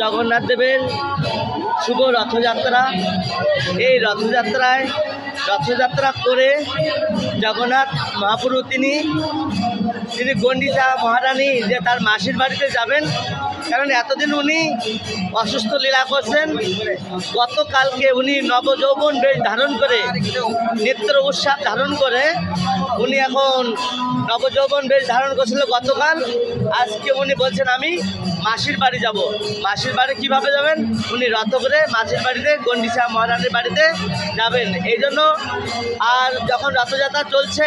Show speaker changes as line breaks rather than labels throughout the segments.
জগন্নাথ দেবের শুভ রথযাত্রা। এই রথযাত্রা করে জগন্নাথ মহাপ্রভু তিনি গন্ডিচা মহারানী যে তার মাসির বাড়িতে যাবেন, কারণ এতদিন উনি অসুস্থ লীলা করছেন। গতকালকে উনি নবযৌবন বেশ ধারণ করে, নিত্য উৎসব ধারণ করে উনি এখন নবযৌবন বেশ ধারণ করছিল গতকাল। আজকে উনি বলছেন আমি মাসির বাড়ি যাব। মাসির বাড়ি কিভাবে যাবেন? উনি রথ করে মাসির বাড়িতে গন্ডিচা মহারানীর বাড়িতে যাবেন। এই জন্য আর যখন রথযাত্রা চলছে,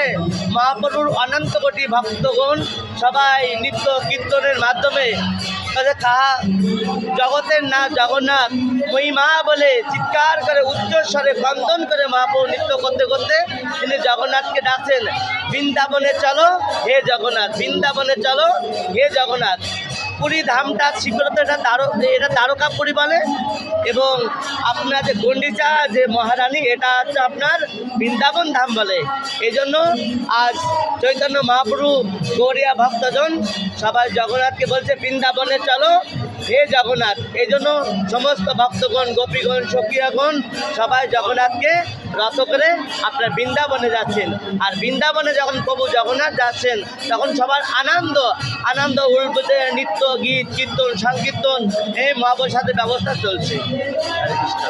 মহাপ্রভুর অনন্ত কোটি ভক্তগণ সবাই নৃত্য কীর্তনের মাধ্যমে কাহা জগতের না জগন্নাথ মহিমা বলে চিৎকার করে উচ্চস্বরে বন্দন করে মহাপ্রভু নৃত্য করতে করতে তিনি জগন্নাথকে ডাকছেন, বৃন্দাবনে চলো হে জগন্নাথ, বৃন্দাবনে চলো হে জগন্নাথ। পুরী ধামটা শিখরতে এটা দ্বারকাপুরী বলে, এবং আপনার যে গন্ডিচা যে মহারানী এটা হচ্ছে আপনার বৃন্দাবন ধাম বলে। এই জন্য আজ চৈতন্য মহাপ্রভু গৌরিয়া ভক্তজন সবাই জগন্নাথকে বলছে বৃন্দাবনে চলো হে জগন্নাথ। এই জন্য সমস্ত ভক্তগণ, গোপীগণ, সখীগণ সবাই জগন্নাথকে রথ করে আপনার বৃন্দাবনে যাচ্ছেন। আর বৃন্দাবনে যখন প্রভু জগন্নাথ যাচ্ছেন তখন সবার আনন্দ উল্টোতে নৃত্য গীত কীর্তন সংকীর্তন এই মহাপ্রসাদের ব্যবস্থা চলছে। হরে কৃষ্ণ।